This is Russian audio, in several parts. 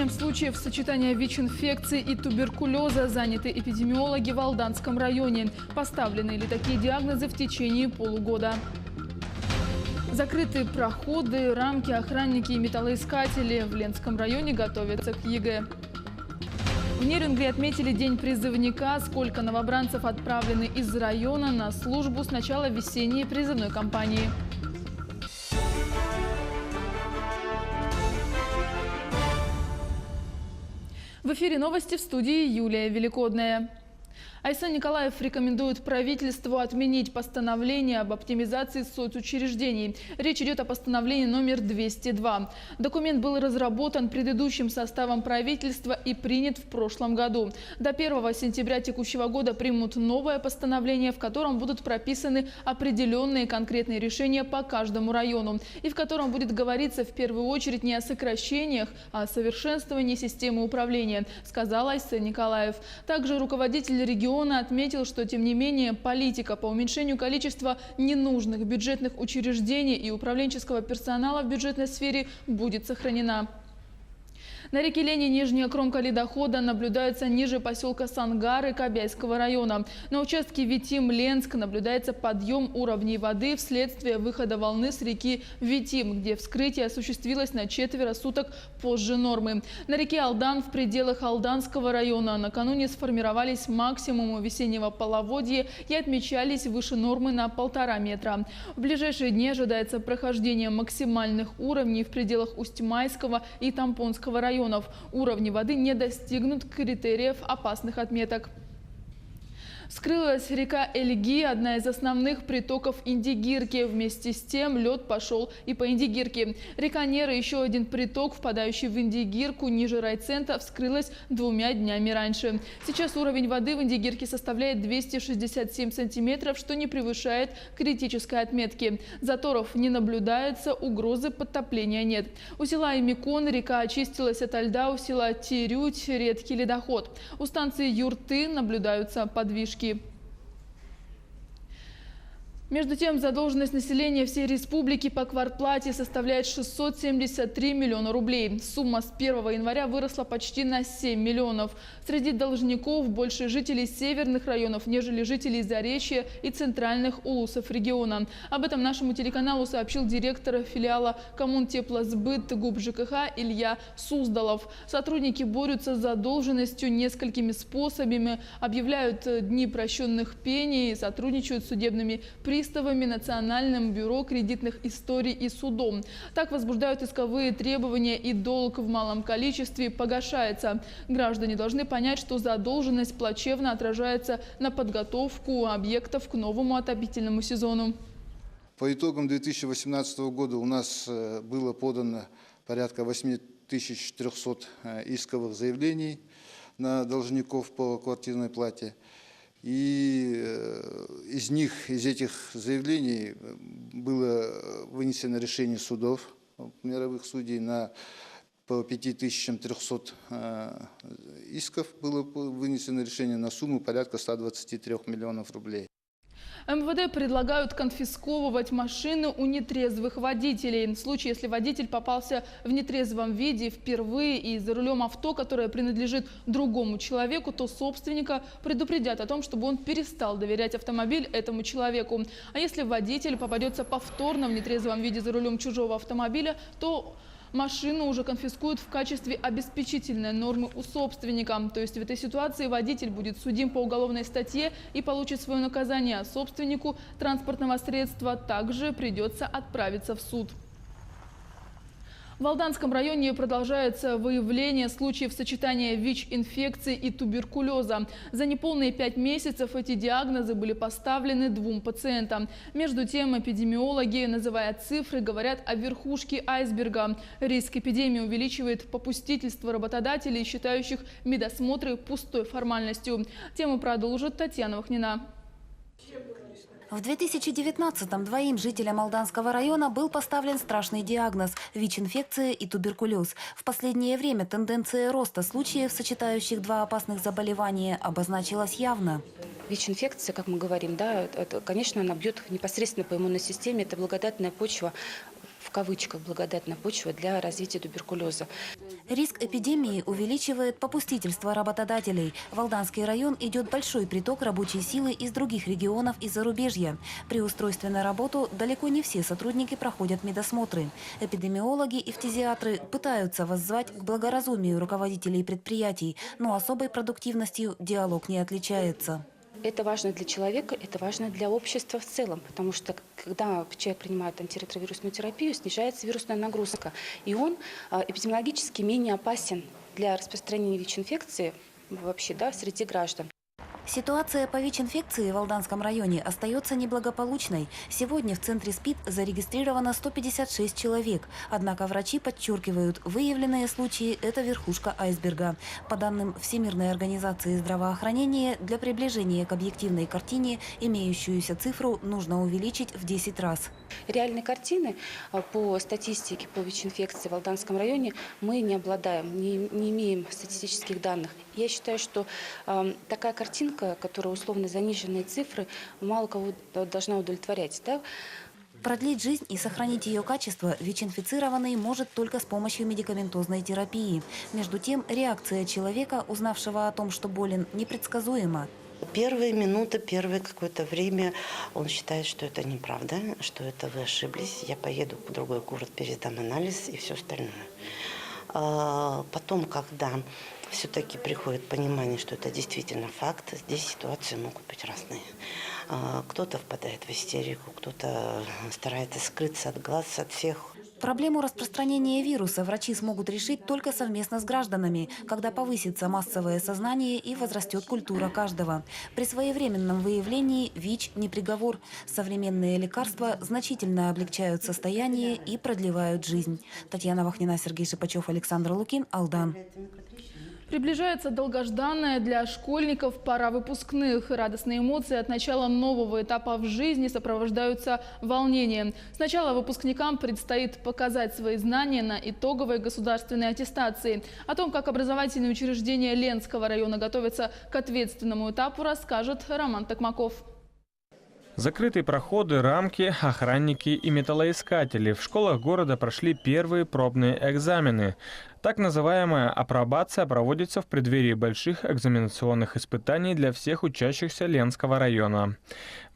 Наблюдением случаев сочетания ВИЧ-инфекции и туберкулеза заняты эпидемиологи в Алданском районе. Поставлены ли такие диагнозы в течение полугода? Закрыты проходы, рамки, охранники и металлоискатели. В Ленском районе готовятся к ЕГЭ. В Нерюнгри отметили День призывника. Сколько новобранцев отправлены из района на службу с начала весенней призывной кампании. В эфире новости, в студии Юлия Великодная. Айсан Николаев рекомендует правительству отменить постановление об оптимизации соцучреждений. Речь идет о постановлении номер 202. Документ был разработан предыдущим составом правительства и принят в прошлом году. До 1 сентября текущего года примут новое постановление, в котором будут прописаны определенные конкретные решения по каждому району. И в котором будет говориться в первую очередь не о сокращениях, а о совершенствовании системы управления, сказал Айсан Николаев. Также руководитель региона отметил, что, тем не менее, политика по уменьшению количества ненужных бюджетных учреждений и управленческого персонала в бюджетной сфере будет сохранена. На реке Лени нижняя кромка ледохода наблюдается ниже поселка Сангары Кобяйского района. На участке Витим-Ленск наблюдается подъем уровней воды вследствие выхода волны с реки Витим, где вскрытие осуществилось на 4 суток позже нормы. На реке Алдан в пределах Алданского района накануне сформировались максимумы весеннего половодья и отмечались выше нормы на 1,5 метра. В ближайшие дни ожидается прохождение максимальных уровней в пределах Усть-Майского и Тампонского районов. Уровни воды не достигнут критериев опасных отметок. Вскрылась река Эльги, одна из основных притоков Индигирки. Вместе с тем лед пошел и по Индигирке. Река Нера, еще один приток, впадающий в Индигирку ниже райцентра, вскрылась 2 днями раньше. Сейчас уровень воды в Индигирке составляет 267 сантиметров, что не превышает критической отметки. Заторов не наблюдается, угрозы подтопления нет. У села Имикон река очистилась от льда, у села Терють редкий ледоход. У станции Юрты наблюдаются подвижки. Между тем, задолженность населения всей республики по квартплате составляет 673 миллиона рублей. Сумма с 1 января выросла почти на 7 миллионов. Среди должников больше жителей северных районов, нежели жителей Заречья и центральных улусов региона. Об этом нашему телеканалу сообщил директор филиала Коммунтеплосбыт ГУП ЖКХ Илья Суздалов. Сотрудники борются с задолженностью несколькими способами, объявляют дни прощенных пений, сотрудничают с судебными приставами, Национальным бюро кредитных историй и судом. Так возбуждают исковые требования, и долг в малом количестве погашается. Граждане должны понять, что задолженность плачевно отражается на подготовку объектов к новому отопительному сезону. По итогам 2018 года у нас было подано порядка 8400 исковых заявлений на должников по квартирной плате. И из этих заявлений было вынесено решение судов, мировых судей, по 5300 исков было вынесено решение на сумму порядка 123 миллионов рублей. МВД предлагают конфисковывать машины у нетрезвых водителей. В случае, если водитель попался в нетрезвом виде впервые и за рулем авто, которое принадлежит другому человеку, то собственника предупредят о том, чтобы он перестал доверять автомобиль этому человеку. А если водитель попадется повторно в нетрезвом виде за рулем чужого автомобиля, то машину уже конфискуют в качестве обеспечительной нормы у собственника. То есть в этой ситуации водитель будет судим по уголовной статье и получит свое наказание, а собственнику транспортного средства также придется отправиться в суд. В Алданском районе продолжается выявление случаев сочетания ВИЧ-инфекции и туберкулеза. За неполные 5 месяцев эти диагнозы были поставлены 2 пациентам. Между тем, эпидемиологи, называя цифры, говорят о верхушке айсберга. Риск эпидемии увеличивает попустительство работодателей, считающих медосмотры пустой формальностью. Тему продолжит Татьяна Вахнина. В 2019-м 2 жителям Алданского района был поставлен страшный диагноз – ВИЧ-инфекция и туберкулез. В последнее время тенденция роста случаев, сочетающих 2 опасных заболевания, обозначилась явно. ВИЧ-инфекция, как мы говорим, да, это, конечно, она бьет непосредственно по иммунной системе. Это благодатная почва, кавычках, благодатная почва для развития туберкулеза. Риск эпидемии увеличивает попустительство работодателей. В Алданский район идет большой приток рабочей силы из других регионов и зарубежья. При устройстве на работу далеко не все сотрудники проходят медосмотры. Эпидемиологи и фтизиатры пытаются воззвать к благоразумию руководителей предприятий, но особой продуктивностью диалог не отличается. Это важно для человека, это важно для общества в целом, потому что когда человек принимает антиретровирусную терапию, снижается вирусная нагрузка, и он эпидемиологически менее опасен для распространения ВИЧ-инфекции вообще, среди граждан. Ситуация по ВИЧ-инфекции в Алданском районе остается неблагополучной. Сегодня в центре СПИД зарегистрировано 156 человек. Однако врачи подчеркивают, выявленные случаи – это верхушка айсберга. По данным Всемирной организации здравоохранения, для приближения к объективной картине имеющуюся цифру нужно увеличить в 10 раз. Реальной картины по статистике по ВИЧ-инфекции в Алданском районе мы не обладаем, не имеем статистических данных. Я считаю, что такая картинка, которая условно заниженные цифры, мало кого должна удовлетворять. Да? Продлить жизнь и сохранить ее качество ВИЧ-инфицированный может только с помощью медикаментозной терапии. Между тем, реакция человека, узнавшего о том, что болен, непредсказуема. Первые минуты, первое какое-то время он считает, что это неправда, что это вы ошиблись, я поеду в другой город, пересдам анализ и все остальное. Потом, когда все-таки приходит понимание, что это действительно факт, здесь ситуации могут быть разные. Кто-то впадает в истерику, кто-то старается скрыться от глаз, от всех. Проблему распространения вируса врачи смогут решить только совместно с гражданами, когда повысится массовое сознание и возрастет культура каждого. При своевременном выявлении ВИЧ не приговор. Современные лекарства значительно облегчают состояние и продлевают жизнь. Татьяна Вахнина, Сергей Шипачев, Александр Лукин, Алдан. Приближается долгожданная для школьников пора выпускных. Радостные эмоции от начала нового этапа в жизни сопровождаются волнением. Сначала выпускникам предстоит показать свои знания на итоговой государственной аттестации. О том, как образовательные учреждения Ленского района готовятся к ответственному этапу, расскажет Роман Токмаков. Закрытые проходы, рамки, охранники и металлоискатели. В школах города прошли первые пробные экзамены. Так называемая апробация проводится в преддверии больших экзаменационных испытаний для всех учащихся Ленского района.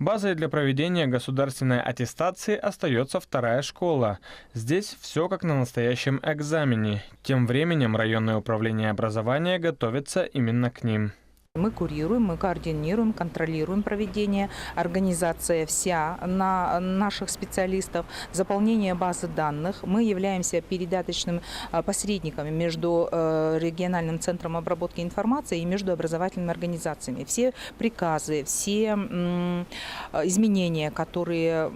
Базой для проведения государственной аттестации остается вторая школа. Здесь все как на настоящем экзамене. Тем временем районное управление образования готовится именно к ним. Мы курируем, мы координируем, контролируем проведение, организация вся на наших специалистов, заполнение базы данных. Мы являемся передаточным посредником между региональным центром обработки информации и между образовательными организациями. Все приказы, все изменения, которые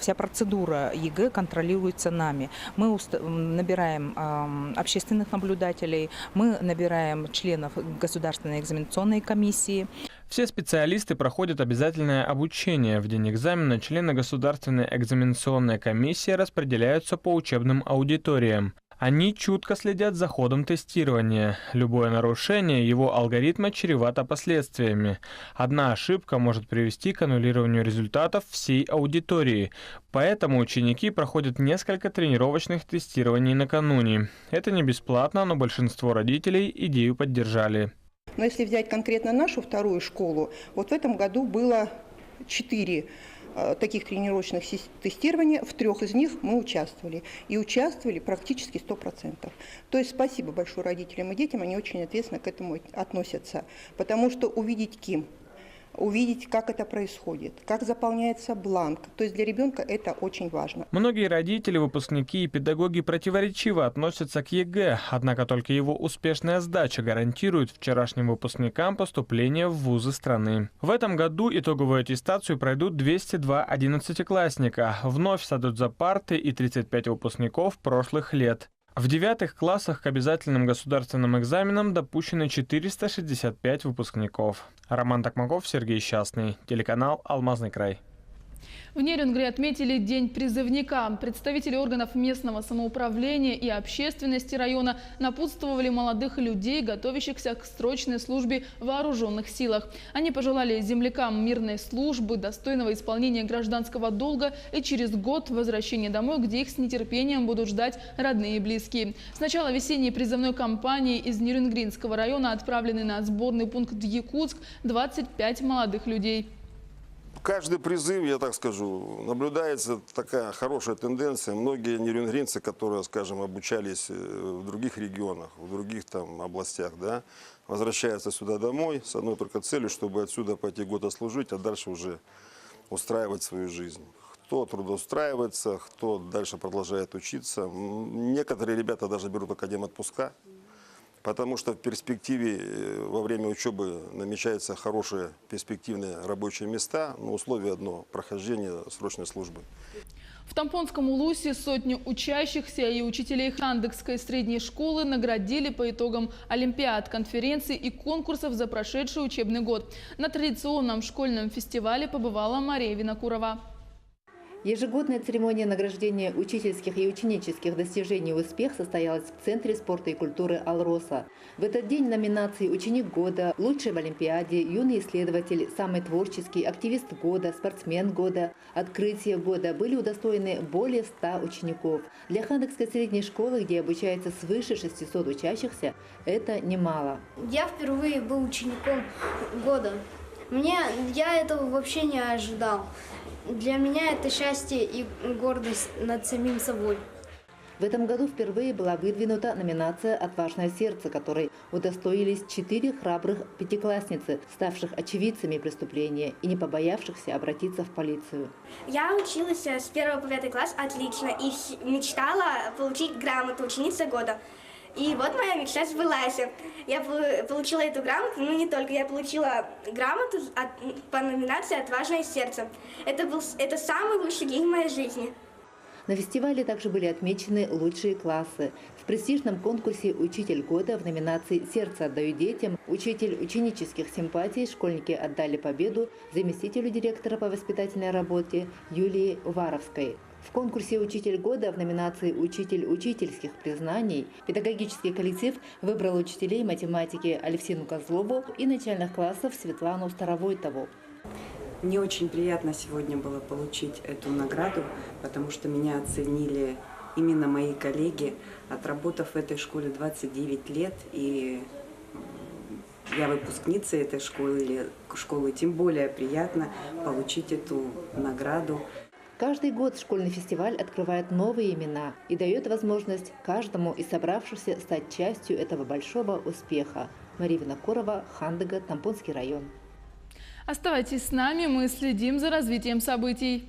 вся процедура ЕГЭ контролируется нами. Мы набираем общественных наблюдателей, мы набираем членов государственной экзаменационной комиссии. Все специалисты проходят обязательное обучение. В день экзамена члены государственной экзаменационной комиссии распределяются по учебным аудиториям. Они чутко следят за ходом тестирования. Любое нарушение его алгоритма чревато последствиями. Одна ошибка может привести к аннулированию результатов всей аудитории. Поэтому ученики проходят несколько тренировочных тестирований накануне. Это не бесплатно, но большинство родителей идею поддержали. Но если взять конкретно нашу вторую школу, вот в этом году было 4 таких тренировочных тестирования, в 3 из них мы участвовали. И участвовали практически 100%. То есть спасибо большое родителям и детям, они очень ответственно к этому относятся. Потому что увидеть КИМ, увидеть, как это происходит, как заполняется бланк. То есть для ребенка это очень важно. Многие родители, выпускники и педагоги противоречиво относятся к ЕГЭ, однако только его успешная сдача гарантирует вчерашним выпускникам поступление в вузы страны. В этом году итоговую аттестацию пройдут 202 одиннадцатиклассника. Вновь сядут за парты и 35 выпускников прошлых лет. В 9 классах к обязательным государственным экзаменам допущены 465 выпускников. Роман Токмаков, Сергей Счастный, телеканал «Алмазный край». В Нерюнгри отметили День призывника. Представители органов местного самоуправления и общественности района напутствовали молодых людей, готовящихся к срочной службе в вооруженных силах. Они пожелали землякам мирной службы, достойного исполнения гражданского долга и через год возвращения домой, где их с нетерпением будут ждать родные и близкие. С начала весенней призывной кампании из Нерюнгринского района отправлены на сборный пункт в Якутск 25 молодых людей. Каждый призыв, я так скажу, наблюдается такая хорошая тенденция. Многие нерюнгринцы, которые, скажем, обучались в других регионах, в других там областях, да, возвращаются сюда домой с одной только целью, чтобы отсюда пойти год отслужить, а дальше уже устраивать свою жизнь. Кто трудоустраивается, кто дальше продолжает учиться. Некоторые ребята даже берут академ-отпуска. Потому что в перспективе во время учебы намечаются хорошие перспективные рабочие места, но условие одно – прохождение срочной службы. В Тампонском Улусе сотню учащихся и учителей Хандекской средней школы наградили по итогам олимпиад, конференций и конкурсов за прошедший учебный год. На традиционном школьном фестивале побывала Мария Винокурова. Ежегодная церемония награждения учительских и ученических достижений и успех состоялась в Центре спорта и культуры «Алроса». В этот день номинации «Ученик года», «Лучший в Олимпиаде», «Юный исследователь», «Самый творческий», «Активист года», «Спортсмен года», «Открытие года» были удостоены более 100 учеников. Для Хандекской средней школы, где обучается свыше 600 учащихся, это немало. Я впервые был учеником года. Я этого вообще не ожидал. Для меня это счастье и гордость над самим собой. В этом году впервые была выдвинута номинация «Отважное сердце», которой удостоились 4 храбрых пятиклассницы, ставших очевидцами преступления и не побоявшихся обратиться в полицию. Я училась с 1 по 5 класс отлично и мечтала получить грамоту «Ученица года». И вот моя мечта сбылась. Я получила эту грамоту, но не только. Я получила грамоту по номинации «Отважное сердце». Это самый лучший день в моей жизни. На фестивале также были отмечены лучшие классы. В престижном конкурсе «Учитель года» в номинации «Сердце отдаю детям» учитель ученических симпатий школьники отдали победу заместителю директора по воспитательной работе Юлии Варовской. В конкурсе «Учитель года» в номинации «Учитель учительских признаний» педагогический коллектив выбрал учителей математики Алевсину Козлову и начальных классов Светлану Старовойтову. Мне очень приятно сегодня было получить эту награду, потому что меня оценили именно мои коллеги, отработав в этой школе 29 лет, и я выпускница этой школы, тем более приятно получить эту награду. Каждый год школьный фестиваль открывает новые имена и дает возможность каждому из собравшихся стать частью этого большого успеха. Мария Винокурова, Хандега, Тампонский район. Оставайтесь с нами, мы следим за развитием событий.